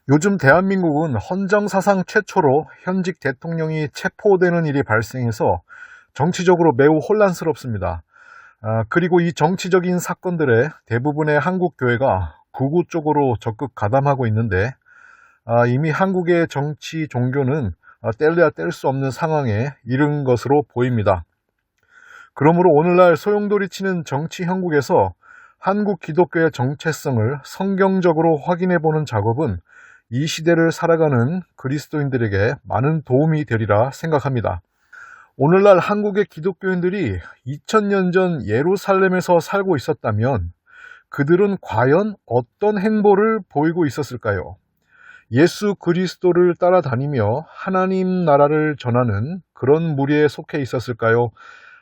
요즘 대한민국은 헌정사상 최초로 현직 대통령이 체포되는 일이 발생해서 정치적으로 매우 혼란스럽습니다. 그리고 이 정치적인 사건들에 대부분의 한국 교회가 극우 쪽으로 적극 가담하고 있는데, 이미 한국의 정치 종교는 뗄래야 뗄 수 없는 상황에 이른 것으로 보입니다. 그러므로 오늘날 소용돌이치는 정치 형국에서 한국 기독교의 정체성을 성경적으로 확인해보는 작업은 이 시대를 살아가는 그리스도인들에게 많은 도움이 되리라 생각합니다. 오늘날 한국의 기독교인들이 2000년 전 예루살렘에서 살고 있었다면 그들은 과연 어떤 행보를 보이고 있었을까요? 예수 그리스도를 따라다니며 하나님 나라를 전하는 그런 무리에 속해 있었을까요?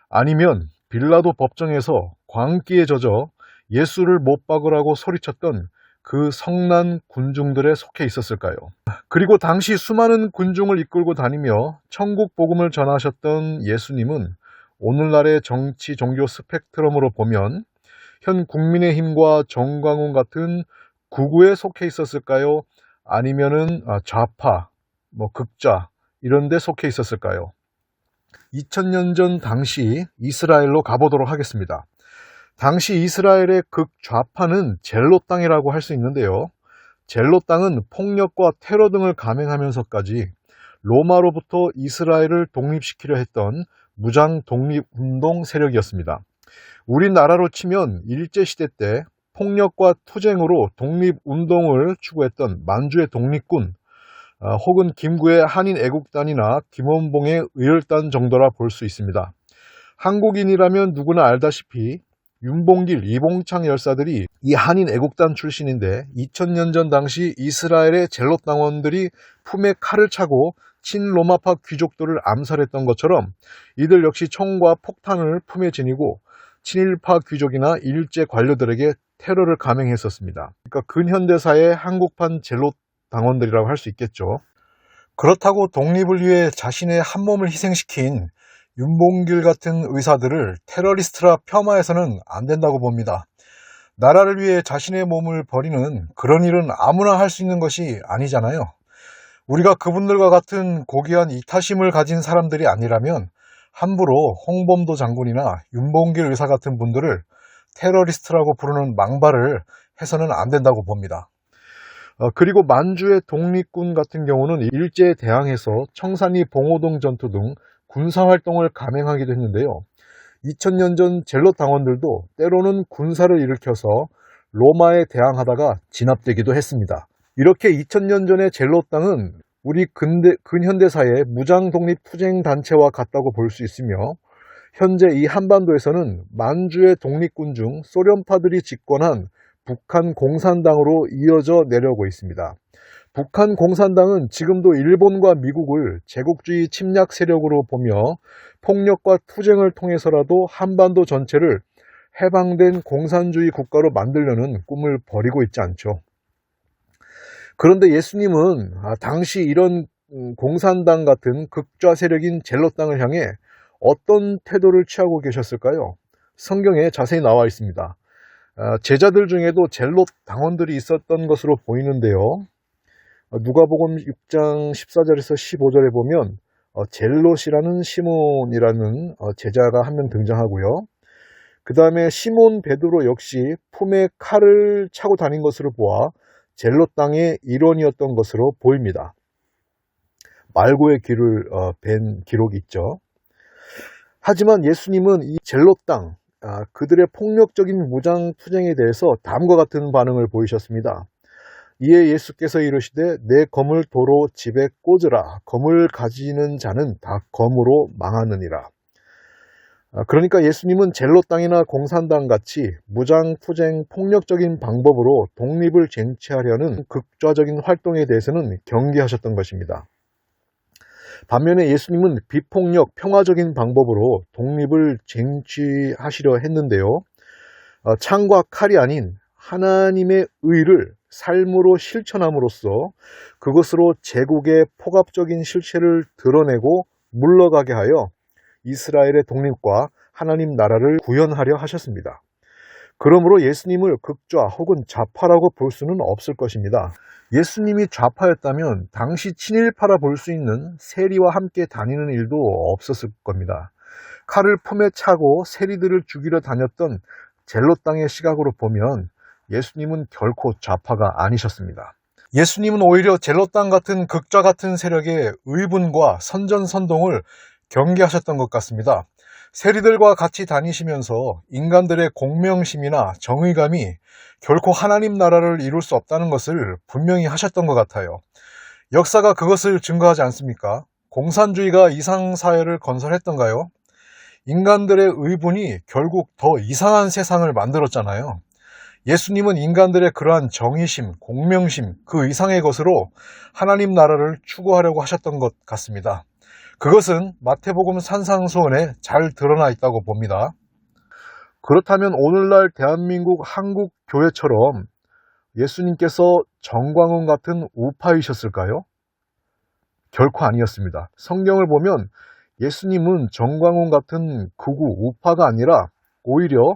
아니면 빌라도 법정에서 광기에 젖어 예수를 못 박으라고 소리쳤던 그 성난 군중들에 속해 있었을까요? 그리고 당시 수많은 군중을 이끌고 다니며 천국 복음을 전하셨던 예수님은 오늘날의 정치 종교 스펙트럼으로 보면 현 국민의힘과 정광훈 같은 극우에 속해 있었을까요? 아니면은 좌파, 극좌 이런 데 속해 있었을까요? 2000년 전 당시 이스라엘로 가보도록 하겠습니다. 당시 이스라엘의 극좌파는 젤롯 땅이라고 할 수 있는데요. 젤롯 땅은 폭력과 테러 등을 감행하면서까지 로마로부터 이스라엘을 독립시키려 했던 무장 독립운동 세력이었습니다. 우리나라로 치면 일제시대 때 폭력과 투쟁으로 독립운동을 추구했던 만주의 독립군, 혹은 김구의 한인애국단이나 김원봉의 의열단 정도라 볼 수 있습니다. 한국인이라면 누구나 알다시피 윤봉길, 이봉창 열사들이 이 한인애국단 출신인데 2000년 전 당시 이스라엘의 젤롯 당원들이 품에 칼을 차고 친로마파 귀족들을 암살했던 것처럼 이들 역시 총과 폭탄을 품에 지니고 친일파 귀족이나 일제 관료들에게 테러를 감행했었습니다. 그러니까 근현대사의 한국판 젤롯 당원들이라고 할 수 있겠죠. 그렇다고 독립을 위해 자신의 한 몸을 희생시킨 윤봉길 같은 의사들을 테러리스트라 폄하해서는 안 된다고 봅니다. 나라를 위해 자신의 몸을 버리는 그런 일은 아무나 할 수 있는 것이 아니잖아요. 우리가 그분들과 같은 고귀한 이타심을 가진 사람들이 아니라면 함부로 홍범도 장군이나 윤봉길 의사 같은 분들을 테러리스트라고 부르는 망발을 해서는 안 된다고 봅니다. 그리고 만주의 독립군 같은 경우는 일제에 대항해서 청산리 봉오동 전투 등 군사활동을 감행하기도 했는데요. 2000년 전 젤롯 당원들도 때로는 군사를 일으켜서 로마에 대항하다가 진압되기도 했습니다. 이렇게 2000년 전의 젤롯 당은 우리 근현대사의 무장독립투쟁단체와 같다고 볼 수 있으며 현재 이 한반도에서는 만주의 독립군 중 소련파들이 집권한 북한 공산당으로 이어져 내려오고 있습니다. 북한 공산당은 지금도 일본과 미국을 제국주의 침략 세력으로 보며 폭력과 투쟁을 통해서라도 한반도 전체를 해방된 공산주의 국가로 만들려는 꿈을 버리고 있지 않죠. 그런데 예수님은 당시 이런 공산당 같은 극좌 세력인 젤롯 당을 향해 어떤 태도를 취하고 계셨을까요? 성경에 자세히 나와 있습니다. 제자들 중에도 젤롯 당원들이 있었던 것으로 보이는데요. 누가복음 6장 14절에서 15절에 보면 젤롯이라는 시몬이라는 제자가 한 명 등장하고요. 그 다음에 시몬 베드로 역시 품에 칼을 차고 다닌 것으로 보아 젤롯 당의 일원이었던 것으로 보입니다. 말고의 귀를 벤 기록이 있죠. 하지만 예수님은 이 젤롯 당, 그들의 폭력적인 무장 투쟁에 대해서 다음과 같은 반응을 보이셨습니다. 이에 예수께서 이르시되 내 검을 도로 집에 꽂으라. 검을 가지는 자는 다 검으로 망하느니라. 그러니까 예수님은 젤롯 당이나 공산당 같이 무장 투쟁 폭력적인 방법으로 독립을 쟁취하려는 극좌적인 활동에 대해서는 경계하셨던 것입니다. 반면에 예수님은 비폭력 평화적인 방법으로 독립을 쟁취하시려 했는데요. 창과 칼이 아닌 하나님의 의를 삶으로 실천함으로써 그것으로 제국의 폭압적인 실체를 드러내고 물러가게 하여 이스라엘의 독립과 하나님 나라를 구현하려 하셨습니다. 그러므로 예수님을 극좌 혹은 좌파라고 볼 수는 없을 것입니다. 예수님이 좌파였다면 당시 친일파라 볼 수 있는 세리와 함께 다니는 일도 없었을 겁니다. 칼을 품에 차고 세리들을 죽이러 다녔던 젤롯 당의 시각으로 보면 예수님은 결코 좌파가 아니셨습니다. 예수님은 오히려 젤롯 당 같은 극좌 같은 세력의 의분과 선전선동을 경계하셨던 것 같습니다. 세리들과 같이 다니시면서 인간들의 공명심이나 정의감이 결코 하나님 나라를 이룰 수 없다는 것을 분명히 하셨던 것 같아요. 역사가 그것을 증거하지 않습니까? 공산주의가 이상사회를 건설했던가요? 인간들의 의분이 결국 더 이상한 세상을 만들었잖아요. 예수님은 인간들의 그러한 정의심, 공명심, 그 이상의 것으로 하나님 나라를 추구하려고 하셨던 것 같습니다. 그것은 마태복음 산상수훈에 잘 드러나 있다고 봅니다. 그렇다면 오늘날 대한민국 한국 교회처럼 예수님께서 정광훈 같은 우파이셨을까요? 결코 아니었습니다. 성경을 보면 예수님은 정광훈 같은 극우 우파가 아니라 오히려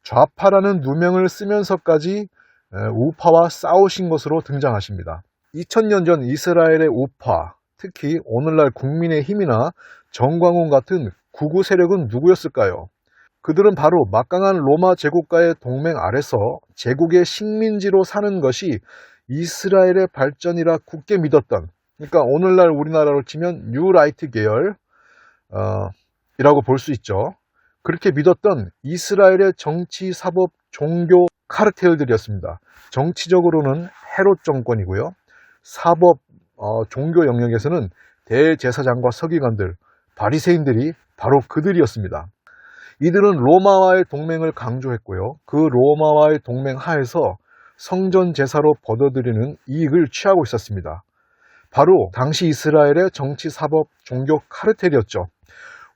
좌파라는 누명을 쓰면서까지 우파와 싸우신 것으로 등장하십니다. 2000년 전 이스라엘의 우파, 특히 오늘날 국민의힘이나 정광훈 같은 극우 세력은 누구였을까요? 그들은 바로 막강한 로마 제국과의 동맹 아래서 제국의 식민지로 사는 것이 이스라엘의 발전이라 굳게 믿었던, 그러니까 오늘날 우리나라로 치면 뉴라이트 계열 이라고 볼 수 있죠. 그렇게 믿었던 이스라엘의 정치, 사법, 종교 카르텔들이었습니다. 정치적으로는 헤롯 정권이고요. 사법, 종교 영역에서는 대제사장과 서기관들, 바리새인들이 바로 그들이었습니다. 이들은 로마와의 동맹을 강조했고요. 그 로마와의 동맹 하에서 성전 제사로 거둬들이는 이익을 취하고 있었습니다. 바로 당시 이스라엘의 정치, 사법, 종교 카르텔이었죠.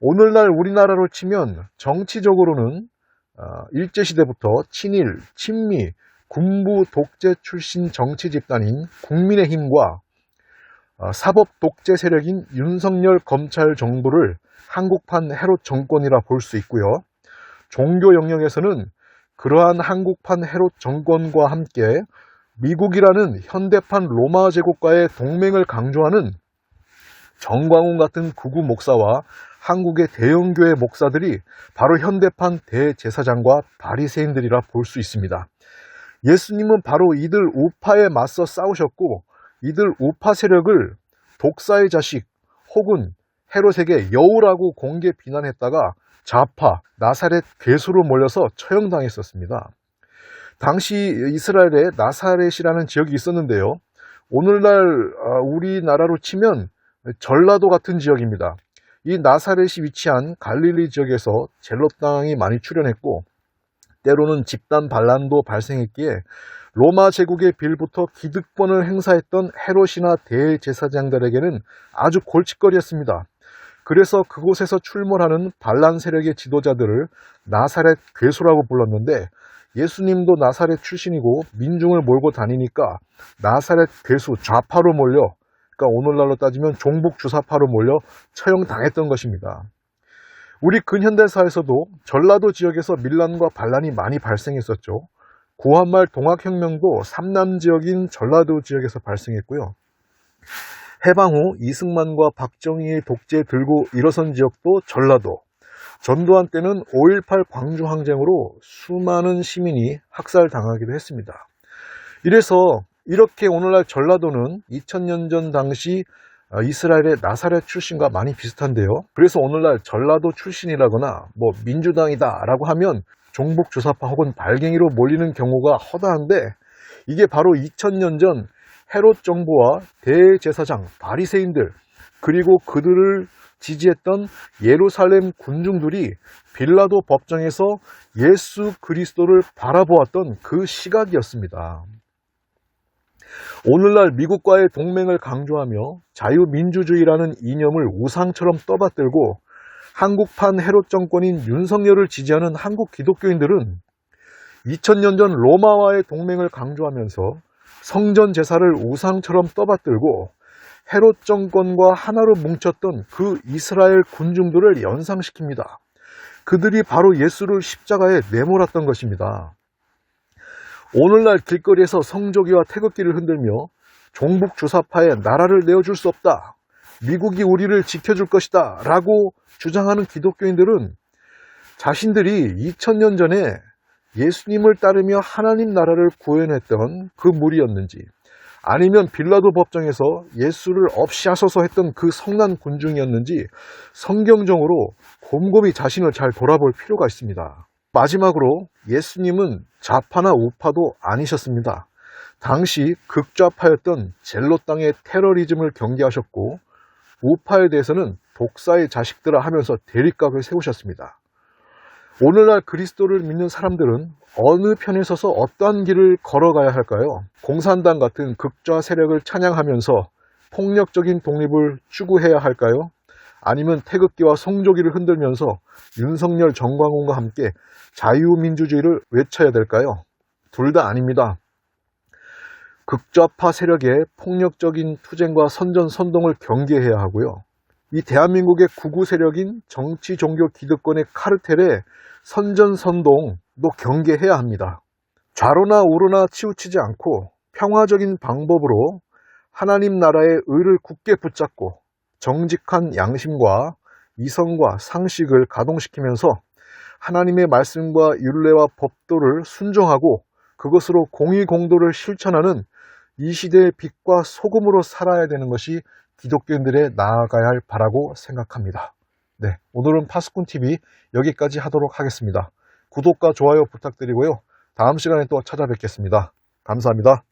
오늘날 우리나라로 치면 정치적으로는 일제시대부터 친일, 친미, 군부 독재 출신 정치 집단인 국민의힘과 사법 독재 세력인 윤석열 검찰 정부를 한국판 헤롯 정권이라 볼 수 있고요. 종교 영역에서는 그러한 한국판 헤롯 정권과 함께 미국이라는 현대판 로마 제국과의 동맹을 강조하는 정광훈 같은 극우 목사와 한국의 대형교회 목사들이 바로 현대판 대제사장과 바리새인들이라 볼 수 있습니다. 예수님은 바로 이들 우파에 맞서 싸우셨고 이들 우파 세력을 독사의 자식 혹은 헤롯에게 여우라고 공개 비난했다가 좌파, 나사렛 괴수로 몰려서 처형당했었습니다. 당시 이스라엘에 나사렛이라는 지역이 있었는데요. 오늘날 우리나라로 치면 전라도 같은 지역입니다. 이 나사렛이 위치한 갈릴리 지역에서 젤롯 당이 많이 출현했고 때로는 집단 반란도 발생했기에 로마 제국의 빌부터 기득권을 행사했던 헤롯이나 대제사장들에게는 아주 골칫거리였습니다. 그래서 그곳에서 출몰하는 반란 세력의 지도자들을 나사렛 괴수라고 불렀는데 예수님도 나사렛 출신이고 민중을 몰고 다니니까 나사렛 괴수 좌파로 몰려, 그러니까 오늘날로 따지면 종북 주사파로 몰려 처형당했던 것입니다. 우리 근현대사에서도 전라도 지역에서 밀란과 반란이 많이 발생했었죠. 구한말 동학혁명도 삼남 지역인 전라도 지역에서 발생했고요. 해방 후 이승만과 박정희의 독재 들고 일어선 지역도 전라도. 전두환 때는 5.18 광주항쟁으로 수많은 시민이 학살당하기도 했습니다. 이래서 이렇게 오늘날 전라도는 2000년 전 당시 이스라엘의 나사렛 출신과 많이 비슷한데요. 그래서 오늘날 전라도 출신이라거나 민주당이다 라고 하면 종북 주사파 혹은 발갱이로 몰리는 경우가 허다한데 이게 바로 2000년 전 헤롯 정부와 대제사장, 바리새인들 그리고 그들을 지지했던 예루살렘 군중들이 빌라도 법정에서 예수 그리스도를 바라보았던 그 시각이었습니다. 오늘날 미국과의 동맹을 강조하며 자유민주주의라는 이념을 우상처럼 떠받들고 한국판 헤롯 정권인 윤석열을 지지하는 한국 기독교인들은 2000년 전 로마와의 동맹을 강조하면서 성전 제사를 우상처럼 떠받들고 헤롯 정권과 하나로 뭉쳤던 그 이스라엘 군중들을 연상시킵니다. 그들이 바로 예수를 십자가에 내몰았던 것입니다. 오늘날 길거리에서 성조기와 태극기를 흔들며 종북 주사파에 나라를 내어줄 수 없다, 미국이 우리를 지켜줄 것이다 라고 주장하는 기독교인들은 자신들이 2000년 전에 예수님을 따르며 하나님 나라를 구현했던 그 무리였는지, 아니면 빌라도 법정에서 예수를 없이 하소서 했던 그 성난 군중이었는지 성경적으로 곰곰이 자신을 잘 돌아볼 필요가 있습니다. 마지막으로 예수님은 좌파나 우파도 아니셨습니다. 당시 극좌파였던 젤로 땅의 테러리즘을 경계하셨고, 우파에 대해서는 독사의 자식들아 하면서 대립각을 세우셨습니다. 오늘날 그리스도를 믿는 사람들은 어느 편에 서서 어떠한 길을 걸어가야 할까요? 공산당 같은 극좌 세력을 찬양하면서 폭력적인 독립을 추구해야 할까요? 아니면 태극기와 성조기를 흔들면서 윤석열 정광훈과 함께 자유민주주의를 외쳐야 될까요? 둘 다 아닙니다. 극좌파 세력의 폭력적인 투쟁과 선전선동을 경계해야 하고요. 이 대한민국의 극우 세력인 정치, 종교, 기득권의 카르텔의 선전선동도 경계해야 합니다. 좌로나 우로나 치우치지 않고 평화적인 방법으로 하나님 나라의 의를 굳게 붙잡고 정직한 양심과 이성과 상식을 가동시키면서 하나님의 말씀과 율례와 법도를 순종하고 그것으로 공의공도를 실천하는 이 시대의 빛과 소금으로 살아야 되는 것이 기독교인들의 나아가야 할 바라고 생각합니다. 네, 오늘은 파수꾼TV 여기까지 하도록 하겠습니다. 구독과 좋아요 부탁드리고요. 다음 시간에 또 찾아뵙겠습니다. 감사합니다.